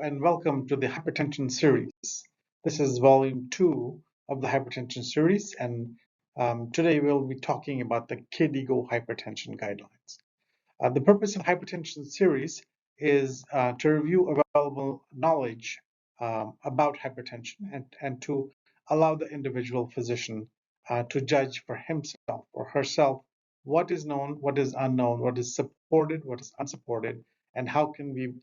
and welcome to the Hypertension Series. This is volume 2 of the Hypertension Series, and today we'll be talking about the KDIGO Hypertension Guidelines. The purpose of Hypertension Series is to review available knowledge about hypertension and to allow the individual physician to judge for himself or herself what is known, what is unknown, what is supported, what is unsupported, and how can we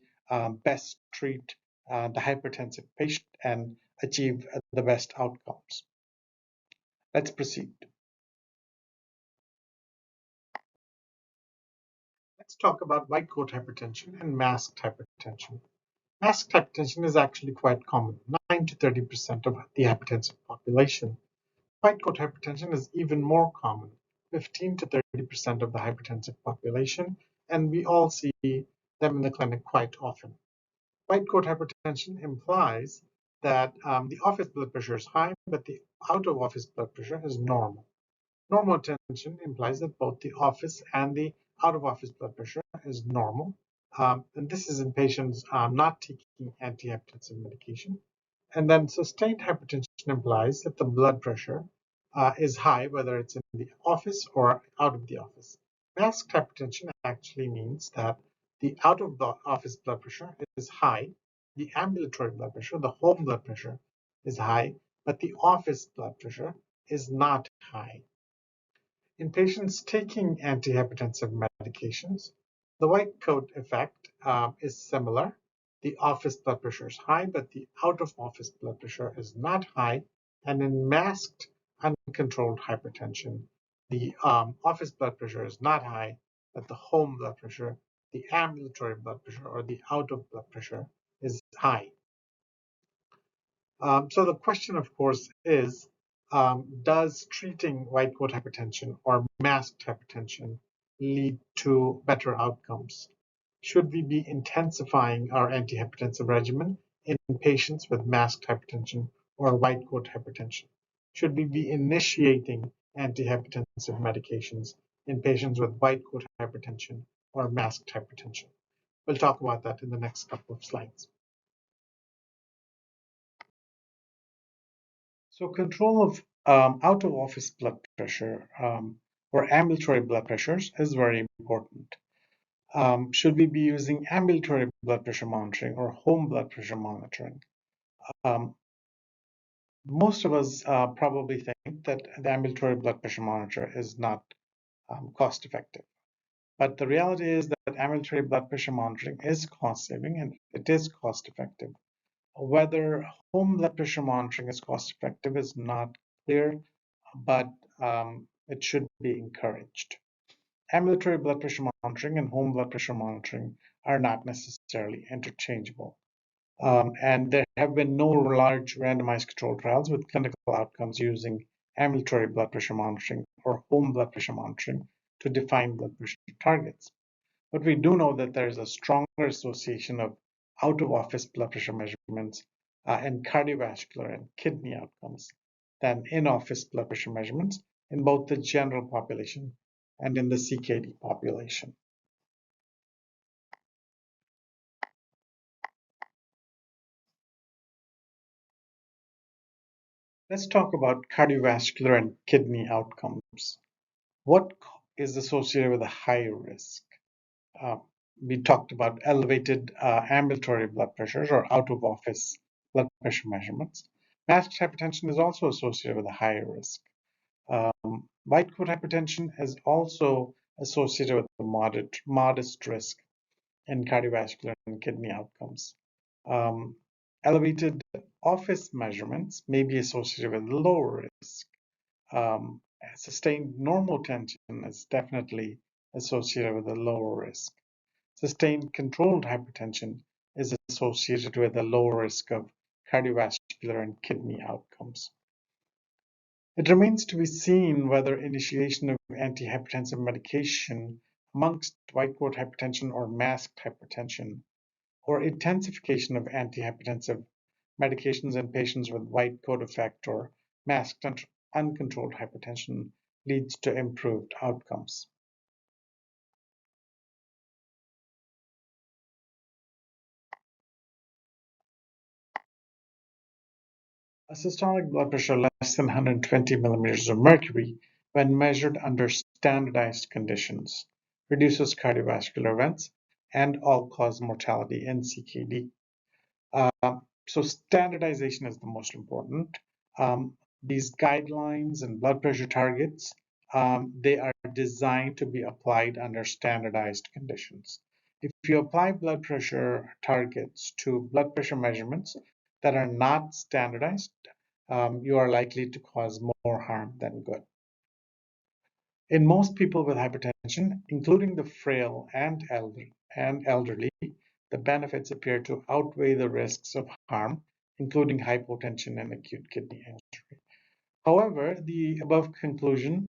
best treat the hypertensive patient and achieve the best outcomes. Let's proceed. Let's talk about white coat hypertension and masked hypertension. Masked hypertension is actually quite common, 9 to 30% of the hypertensive population. White coat hypertension is even more common, 15 to 30% of the hypertensive population, and we all see them in the clinic quite often. White coat hypertension implies that the office blood pressure is high, but the out-of-office blood pressure is normal. Normal tension implies that both the office and the out-of-office blood pressure is normal. And this is in patients not taking antihypertensive medication. And then sustained hypertension implies that the blood pressure is high, whether it's in the office or out of the office. Masked hypertension actually means that the out-of-the-office blood pressure is high, the ambulatory blood pressure, the home blood pressure is high, but the office blood pressure is not high. In patients taking antihypertensive medications, the white coat effect is similar. The office blood pressure is high, but the out-of-office blood pressure is not high. And in masked uncontrolled hypertension, the office blood pressure is not high, but the home blood pressure, the ambulatory blood pressure, or the out-of blood pressure is high. So the question, of course, is, does treating white coat hypertension or masked hypertension lead to better outcomes? Should we be intensifying our antihypertensive regimen in patients with masked hypertension or white coat hypertension? Should we be initiating antihypertensive medications in patients with white coat hypertension or masked hypertension? We'll talk about that in the next couple of slides. So control of out-of-office blood pressure or ambulatory blood pressures is very important. Should we be using ambulatory blood pressure monitoring or home blood pressure monitoring? Most of us probably think that the ambulatory blood pressure monitor is not cost effective. But the reality is that ambulatory blood pressure monitoring is cost saving and it is cost effective. Whether home blood pressure monitoring is cost effective is not clear, but it should be encouraged. Ambulatory blood pressure monitoring and home blood pressure monitoring are not necessarily interchangeable. And there have been no large randomized controlled trials with clinical outcomes using ambulatory blood pressure monitoring or home blood pressure monitoring to define blood pressure targets. But we do know that there is a stronger association of out-of-office blood pressure measurements and cardiovascular and kidney outcomes than in-office blood pressure measurements in both the general population and in the CKD population. Let's talk about cardiovascular and kidney outcomes. What is associated with a high risk? We talked about elevated ambulatory blood pressures or out-of-office blood pressure measurements. Masked hypertension is also associated with a higher risk. White coat hypertension is also associated with a modest risk in cardiovascular and kidney outcomes. Elevated office measurements may be associated with lower risk. Sustained normal tension is definitely associated with a lower risk. Sustained controlled hypertension is associated with a lower risk of cardiovascular and kidney outcomes. It remains to be seen whether initiation of antihypertensive medication amongst white coat hypertension or masked hypertension, or intensification of antihypertensive medications in patients with white coat effect or masked uncontrolled hypertension leads to improved outcomes. A systolic blood pressure less than 120 millimeters of mercury, when measured under standardized conditions, reduces cardiovascular events and all-cause mortality in CKD. So standardization is the most important. These guidelines and blood pressure targets, they are designed to be applied under standardized conditions. If you apply blood pressure targets to blood pressure measurements that are not standardized, you are likely to cause more harm than good. In most people with hypertension, including the frail and elderly, the benefits appear to outweigh the risks of harm, including hypotension and acute kidney injury. However, the above conclusions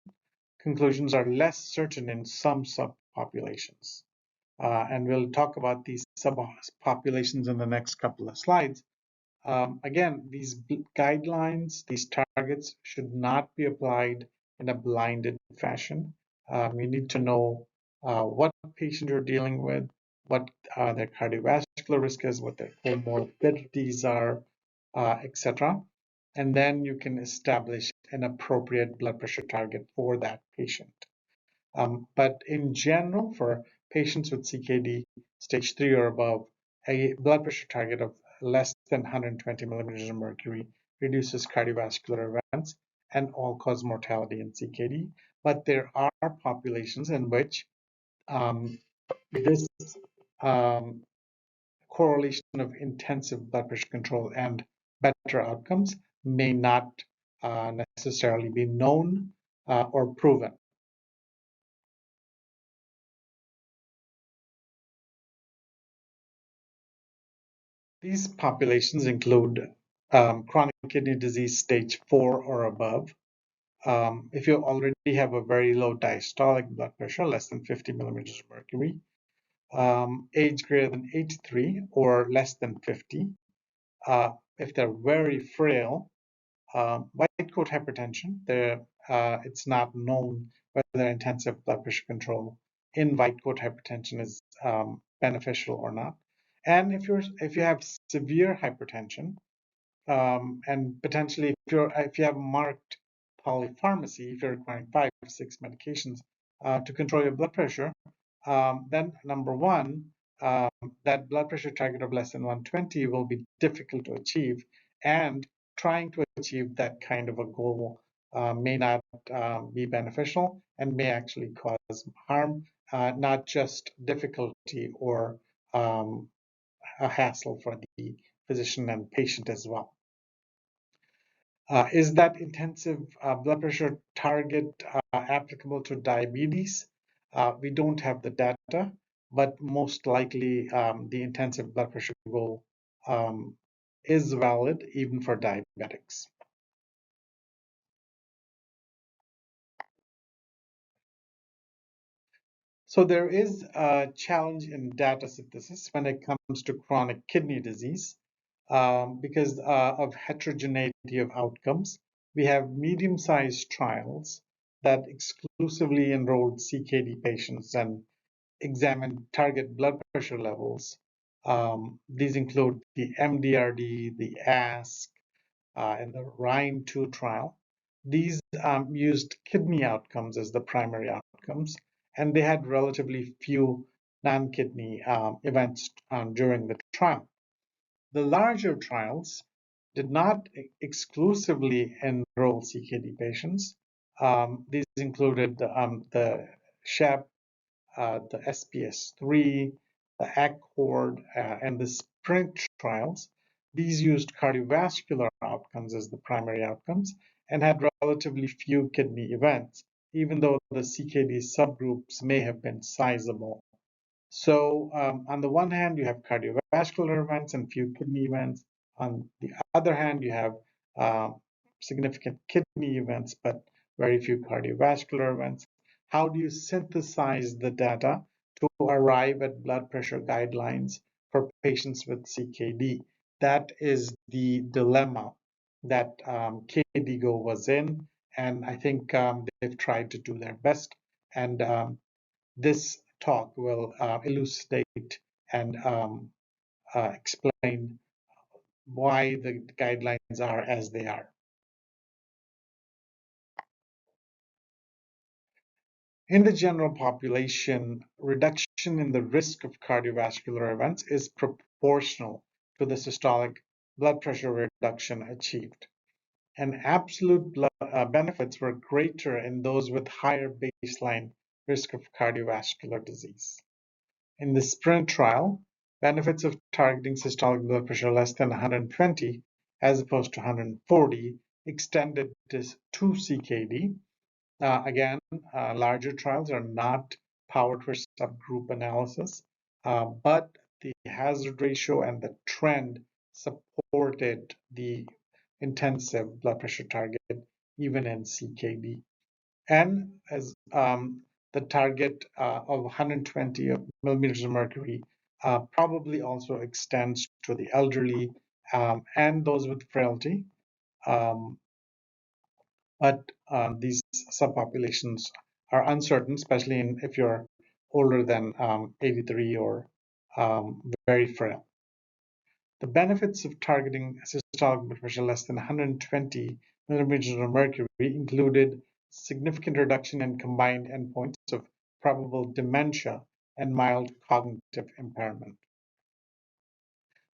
are less certain in some subpopulations. And we'll talk about these subpopulations in the next couple of slides. Again, these guidelines, these targets should not be applied in a blinded fashion. You need to know what patient you're dealing with, what their cardiovascular risk is, what their comorbidities are, etc. And then you can establish an appropriate blood pressure target for that patient. But in general, for patients with CKD stage 3 or above, a blood pressure target of less than 120 millimeters of mercury reduces cardiovascular events and all-cause mortality in CKD. But there are populations in which this correlation of intensive blood pressure control and better outcomes may not necessarily be known or proven. These populations include chronic kidney disease stage 4 or above. If you already have a very low diastolic blood pressure, less than 50 millimeters of mercury, age greater than 83 or less than 50, if they're very frail, white coat hypertension, it's not known whether intensive blood pressure control in white coat hypertension is beneficial or not. And if you have severe hypertension, and potentially if you have marked polypharmacy, if you're requiring 5 or 6 medications to control your blood pressure, then number one, that blood pressure target of less than 120 will be difficult to achieve, and trying to achieve that kind of a goal may not be beneficial and may actually cause harm, not just difficulty or a hassle for the physician and patient as well. Is that intensive blood pressure target applicable to diabetes? We don't have the data, but most likely the intensive blood pressure goal is valid even for diabetics. So there is a challenge in data synthesis when it comes to chronic kidney disease because of heterogeneity of outcomes. We have medium-sized trials that exclusively enrolled CKD patients and examined target blood pressure levels. These include the MDRD, the ASK, and the RHINE-2 trial. These used kidney outcomes as the primary outcomes, and they had relatively few non-kidney events during the trial. The larger trials did not exclusively enroll CKD patients. These included the SHEP, the SPS3, the ACCORD, and the SPRINT trials. These used cardiovascular outcomes as the primary outcomes and had relatively few kidney events, even though the CKD subgroups may have been sizable. So on the one hand, you have cardiovascular events and few kidney events. On the other hand, you have significant kidney events, but very few cardiovascular events. How do you synthesize the data to arrive at blood pressure guidelines for patients with CKD? That is the dilemma that KDIGO was in, and I think they've tried to do their best. And this talk will elucidate and explain why the guidelines are as they are. In the general population, reduction in the risk of cardiovascular events is proportional to the systolic blood pressure reduction achieved. And absolute benefits were greater in those with higher baseline risk of cardiovascular disease. In the SPRINT trial, benefits of targeting systolic blood pressure less than 120 as opposed to 140 extended to CKD. Again, larger trials are not powered for subgroup analysis, but the hazard ratio and the trend supported the intensive blood pressure target even in CKD. And as the target of 120 millimeters of mercury probably also extends to the elderly and those with frailty. Um, but these subpopulations are uncertain, especially if you're older than 83 or very frail. The benefits of targeting systolic blood pressure less than 120 millimeters of mercury included significant reduction in combined endpoints of probable dementia and mild cognitive impairment.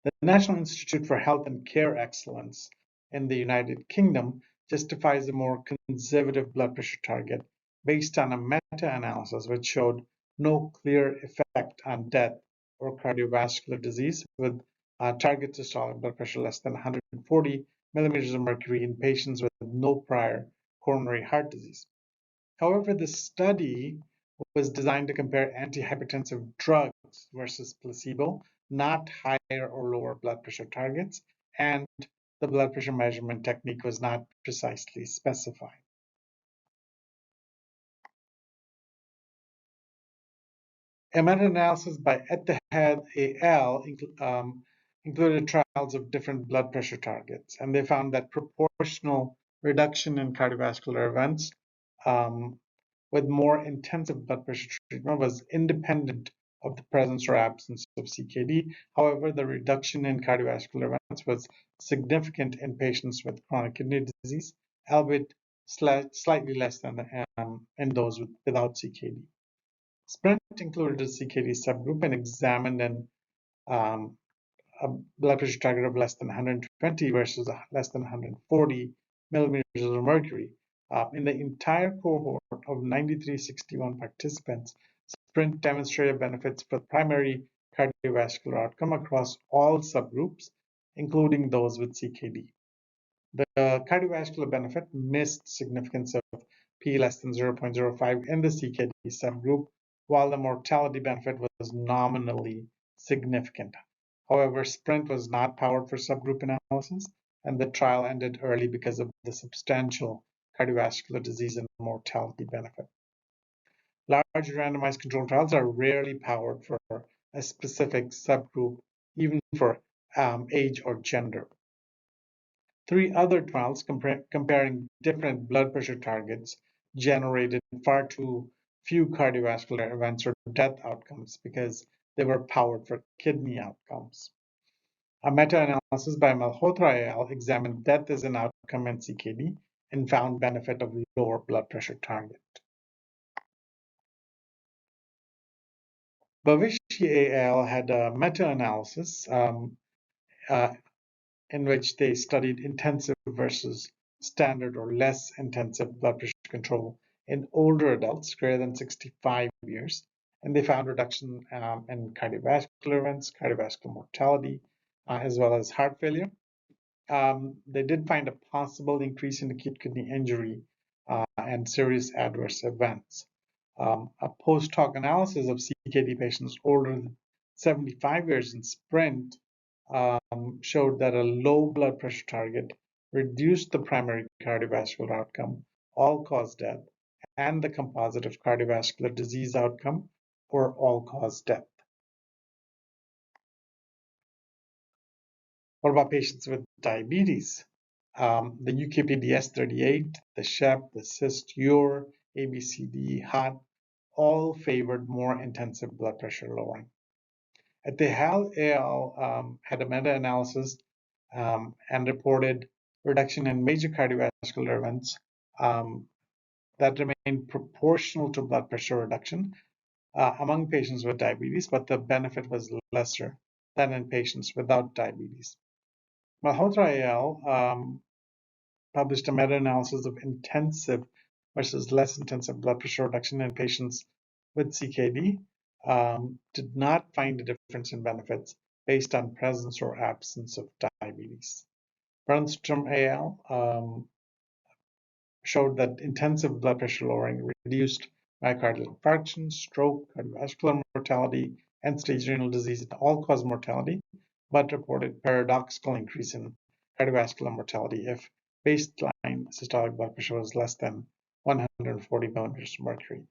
The National Institute for Health and Care Excellence in the United Kingdom justifies a more conservative blood pressure target based on a meta-analysis which showed no clear effect on death or cardiovascular disease with target systolic blood pressure less than 140 millimeters of mercury in patients with no prior coronary heart disease. However, the study was designed to compare antihypertensive drugs versus placebo, not higher or lower blood pressure targets, and the blood pressure measurement technique was not precisely specified. A meta-analysis by Etihad al. Included trials of different blood pressure targets, and they found that proportional reduction in cardiovascular events with more intensive blood pressure treatment was independent of the presence or absence of CKD. However, the reduction in cardiovascular events was significant in patients with chronic kidney disease, albeit slightly less than in those without CKD. SPRINT included a CKD subgroup and examined a blood pressure target of less than 120 versus less than 140 millimeters of mercury. In the entire cohort of 9361 participants, SPRINT demonstrated benefits for primary cardiovascular outcome across all subgroups, including those with CKD. The cardiovascular benefit missed significance of p less than 0.05 in the CKD subgroup, while the mortality benefit was nominally significant. However, SPRINT was not powered for subgroup analysis, and the trial ended early because of the substantial cardiovascular disease and mortality benefit. Large randomized controlled trials are rarely powered for a specific subgroup, even for age or gender. 3 other trials comparing different blood pressure targets generated far too few cardiovascular events or death outcomes because they were powered for kidney outcomes. A meta-analysis by Malhotra et al. Examined death as an outcome in CKD and found benefit of lower blood pressure target. Bavishi et al. Had a meta-analysis in which they studied intensive versus standard or less intensive blood pressure control in older adults greater than 65 years. And they found reduction in cardiovascular events, cardiovascular mortality, as well as heart failure. They did find a possible increase in acute kidney injury and serious adverse events. A post hoc analysis of CKD patients older than 75 years in SPRINT showed that a low blood pressure target reduced the primary cardiovascular outcome, all-cause death, and the composite of cardiovascular disease outcome or all-cause death. What about patients with diabetes? The UKPDS38, the SHEP, the CIST-UR, ABCD, HOT, all favored more intensive blood pressure lowering. Etihad et al. Had a meta-analysis and reported reduction in major cardiovascular events that remained proportional to blood pressure reduction among patients with diabetes, but the benefit was lesser than in patients without diabetes. Malhotra et al. Published a meta-analysis of intensive versus less intensive blood pressure reduction in patients with CKD, did not find a difference in benefits based on presence or absence of diabetes. Brunstrom et al. Showed that intensive blood pressure lowering reduced myocardial infarction, stroke, cardiovascular mortality, end-stage renal disease, and all-cause mortality, but reported paradoxical increase in cardiovascular mortality if baseline systolic blood pressure was less than 140 millimeters of mercury.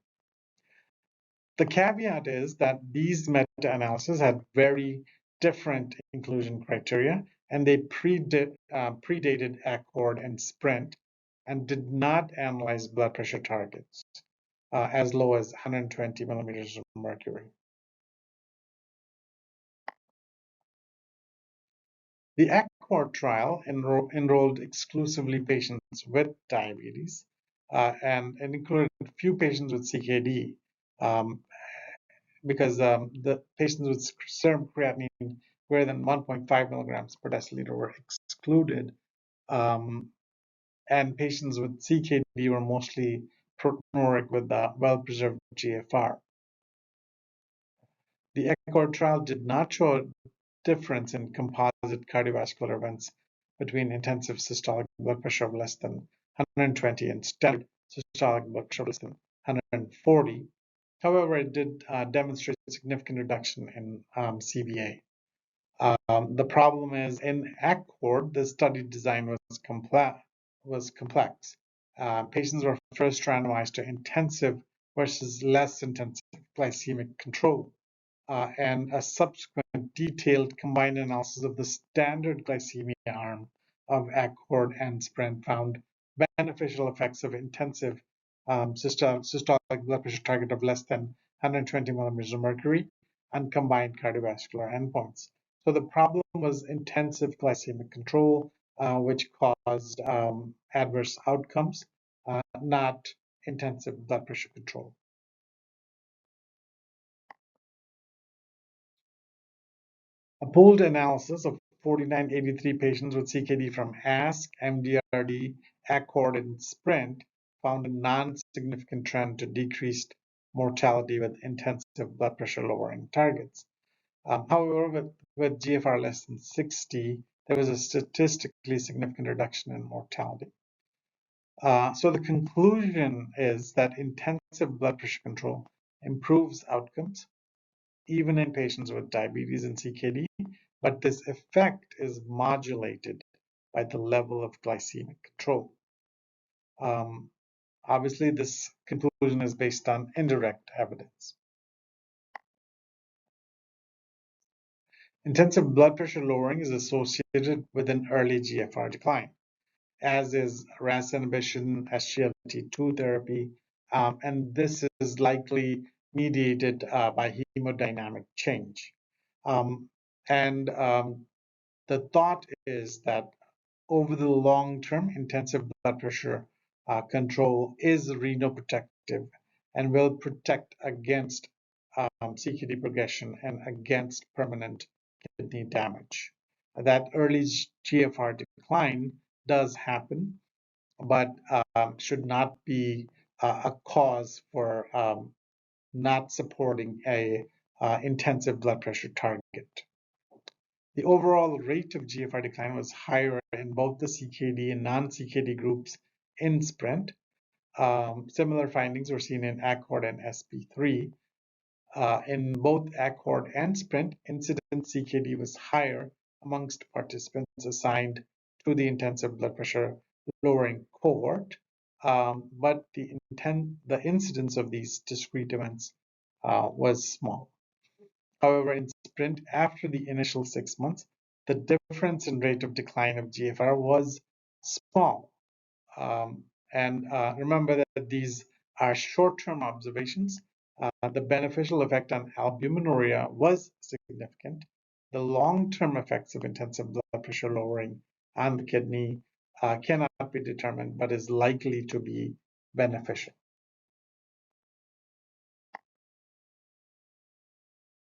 The caveat is that these meta-analyses had very different inclusion criteria, and they predated ACCORD and SPRINT, and did not analyze blood pressure targets as low as 120 millimeters of mercury. The ACCORD trial enrolled exclusively patients with diabetes and included a few patients with CKD because the patients with serum creatinine greater than 1.5 milligrams per deciliter were excluded. And patients with CKD were mostly proteinuric with well-preserved GFR. The ACCORD trial did not show a difference in composite cardiovascular events between intensive systolic blood pressure of less than 120 and standard systolic blood pressure of less than 140. However, it did demonstrate significant reduction in CVA. The problem is in ACCORD, the study design was complex. Patients were first randomized to intensive versus less intensive glycemic control, and a subsequent detailed combined analysis of the standard glycemia arm of ACCORD and SPRINT found beneficial effects of intensive systolic blood pressure target of less than 120 millimeters of mercury on combined cardiovascular endpoints. So the problem was intensive glycemic control, which caused adverse outcomes, not intensive blood pressure control. A pooled analysis of 4983 patients with CKD from ASK, MDRD, ACCORD, and SPRINT found a non-significant trend to decreased mortality with intensive blood pressure lowering targets. However, with GFR less than 60, there was a statistically significant reduction in mortality. So the conclusion is that intensive blood pressure control improves outcomes, even in patients with diabetes and CKD, but this effect is modulated by the level of glycemic control. Obviously, this conclusion is based on indirect evidence. Intensive blood pressure lowering is associated with an early GFR decline, as is RAS inhibition, SGLT2 therapy, and this is likely mediated by hemodynamic change. The thought is that over the long term, intensive blood pressure control is renoprotective and will protect against CKD progression and against permanent kidney damage. That early GFR decline does happen, but should not be a cause for not supporting a intensive blood pressure target. The overall rate of GFR decline was higher in both the CKD and non-CKD groups in SPRINT. Similar findings were seen in ACCORD and SP3. In both ACCORD and SPRINT, incident CKD was higher amongst participants assigned to the intensive blood pressure lowering cohort, but the incidence of these discrete events was small. However, in SPRINT, after the initial 6 months, the difference in rate of decline of GFR was small. Remember that these are short-term observations. The beneficial effect on albuminuria was significant, the long-term effects of intensive blood pressure lowering on the kidney cannot be determined, but is likely to be beneficial.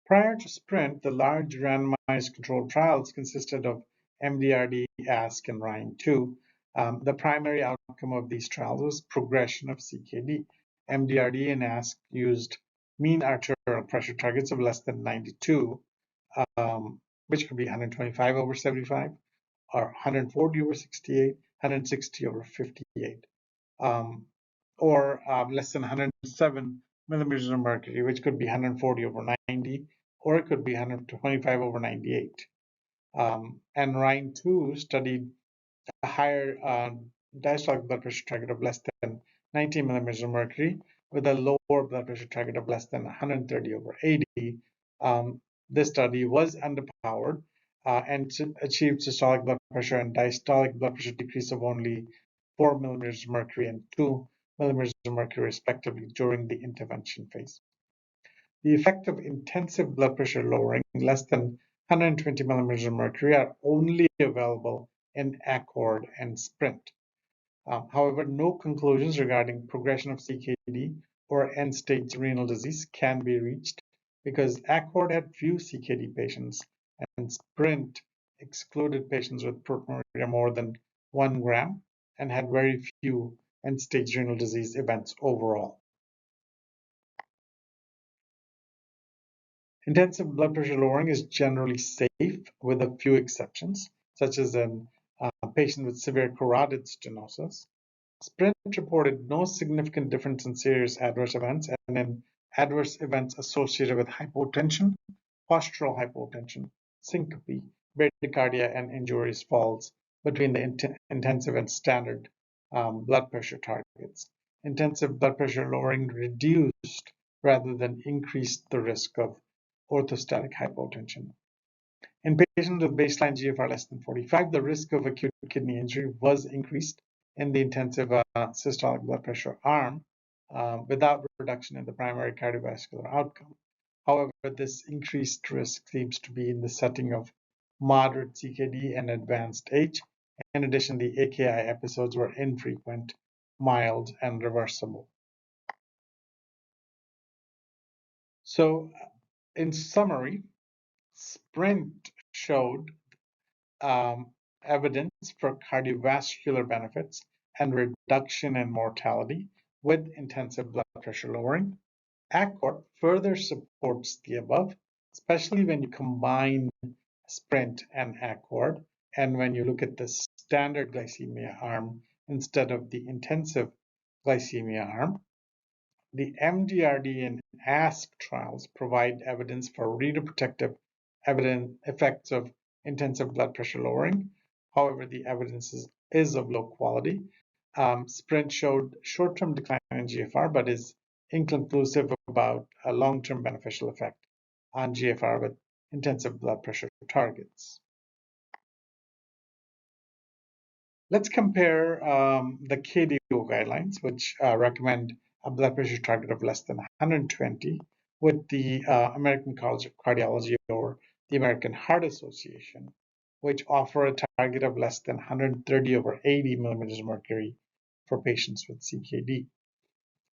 Prior to SPRINT, the large randomized controlled trials consisted of MDRD, ASK, and RHINE-2. The primary outcome of these trials was progression of CKD. MDRD and ASK used mean arterial pressure targets of less than 92, which could be 125 over 75, or 140 over 68, 160 over 58. Or less than 107 millimeters of mercury, which could be 140 over 90, or it could be 125 over 98. And RHINE-2 studied a higher diastolic blood pressure target of less than 90 millimeters of mercury with a lower blood pressure target of less than 130 over 80. This study was underpowered and achieved systolic blood pressure and diastolic blood pressure decrease of only 4 millimeters of mercury and 2 millimeters of mercury respectively during the intervention phase. The effect of intensive blood pressure lowering less than 120 millimeters of mercury are only available in ACCORD and SPRINT. However, no conclusions regarding progression of CKD or end-stage renal disease can be reached because ACCORD had few CKD patients and SPRINT excluded patients with proteinuria more than 1 gram and had very few end-stage renal disease events overall. Intensive blood pressure lowering is generally safe with a few exceptions, such as in patient with severe carotid stenosis. SPRINT reported no significant difference in serious adverse events and in adverse events associated with hypotension, postural hypotension, syncope, bradycardia, and injurious falls between the intensive and standard blood pressure targets. Intensive blood pressure lowering reduced rather than increased the risk of orthostatic hypotension. In patients with baseline GFR less than 45, the risk of acute kidney injury was increased in the intensive systolic blood pressure arm without reduction in the primary cardiovascular outcome. However, this increased risk seems to be in the setting of moderate CKD and advanced age. In addition, the AKI episodes were infrequent, mild, and reversible. So, in summary, SPRINT showed evidence for cardiovascular benefits and reduction in mortality with intensive blood pressure lowering. ACCORD further supports the above, especially when you combine SPRINT and ACCORD, and when you look at the standard glycemia arm instead of the intensive glycemia arm. The MDRD and ASK trials provide evidence for readoprotective effects of intensive blood pressure lowering. However, the evidence is of low quality. SPRINT showed short-term decline in GFR, but is inconclusive about a long-term beneficial effect on GFR with intensive blood pressure targets. Let's compare the KDIGO guidelines, which recommend a blood pressure target of less than 120, with the American College of Cardiology or the American Heart Association, which offer a target of less than 130 over 80 millimeters of mercury for patients with CKD.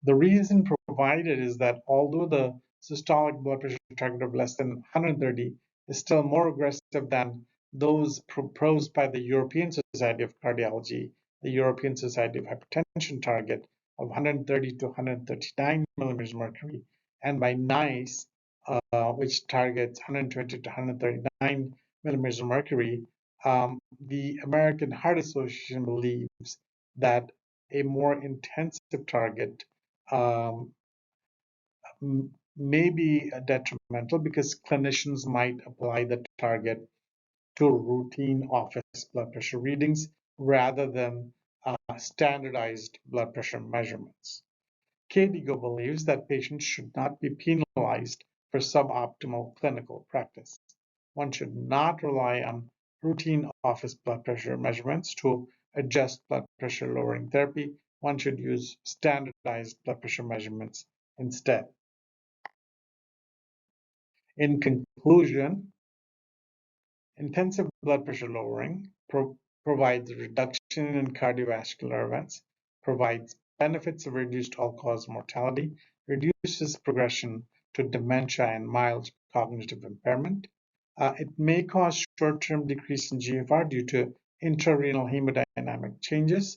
The reason provided is that although the systolic blood pressure target of less than 130 is still more aggressive than those proposed by the European Society of Cardiology, the European Society of Hypertension target of 130 to 139 millimeters of mercury, and by NICE, which targets 120 to 139 millimeters of mercury, the American Heart Association believes that a more intensive target may be detrimental because clinicians might apply the target to routine office blood pressure readings rather than standardized blood pressure measurements. KDIGO believes that patients should not be penalized for suboptimal clinical practice. One should not rely on routine office blood pressure measurements to adjust blood pressure lowering therapy. One should use standardized blood pressure measurements instead. In conclusion, Intensive blood pressure lowering provides a reduction in cardiovascular events, provides benefits of reduced all-cause mortality, reduces progression to dementia and mild cognitive impairment. It may cause short-term decrease in GFR due to intrarenal hemodynamic changes.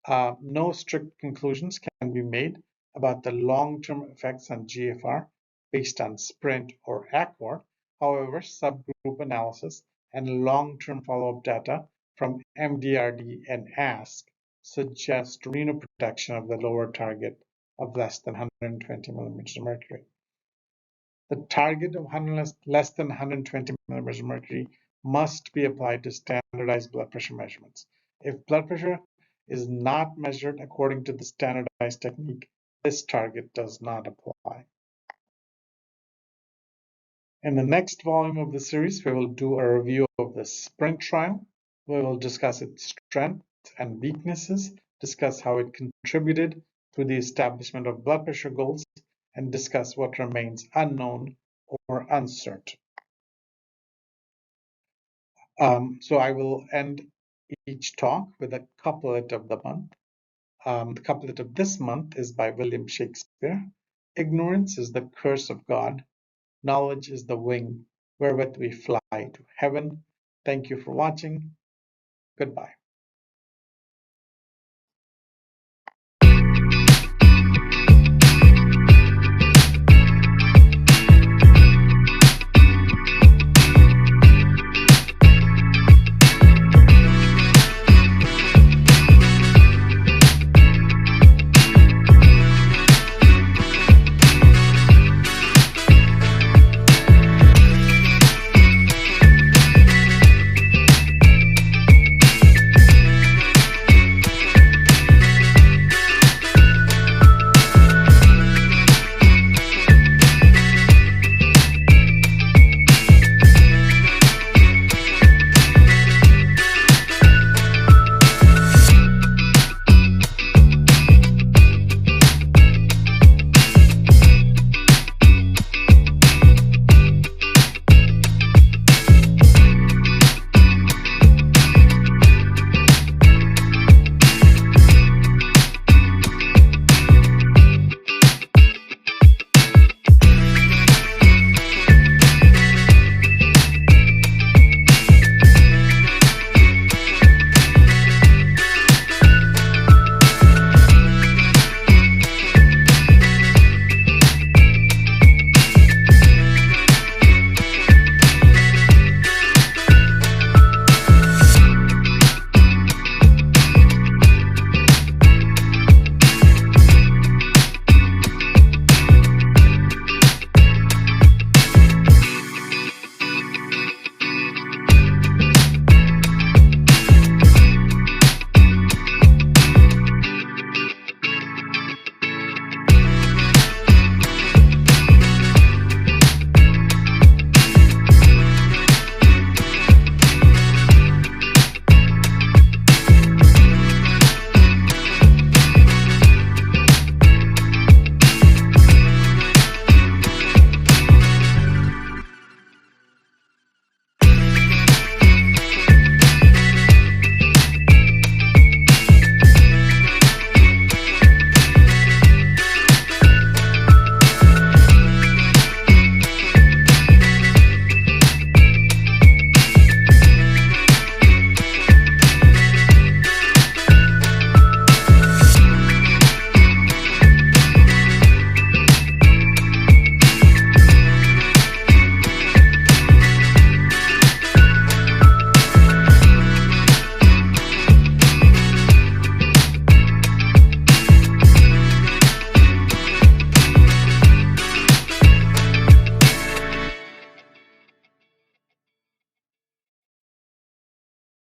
No strict conclusions can be made about the long-term effects on GFR based on SPRINT or ACWAR. However, subgroup analysis and long-term follow-up data from MDRD and ASK suggest renal protection of the lower target of less than 120 millimeters of mercury. The target of less than 120 millimeters of mercury must be applied to standardized blood pressure measurements. If blood pressure is not measured according to the standardized technique, this target does not apply. In the next volume of the series, we will do a review of the SPRINT trial. We will discuss its strengths and weaknesses, discuss how it contributed to the establishment of blood pressure goals, and discuss what remains unknown or uncertain. So I will end each talk with a couplet of the month. The couplet of this month is by William Shakespeare. Ignorance is the curse of God. Knowledge is the wing wherewith we fly to heaven. Thank you for watching. Goodbye.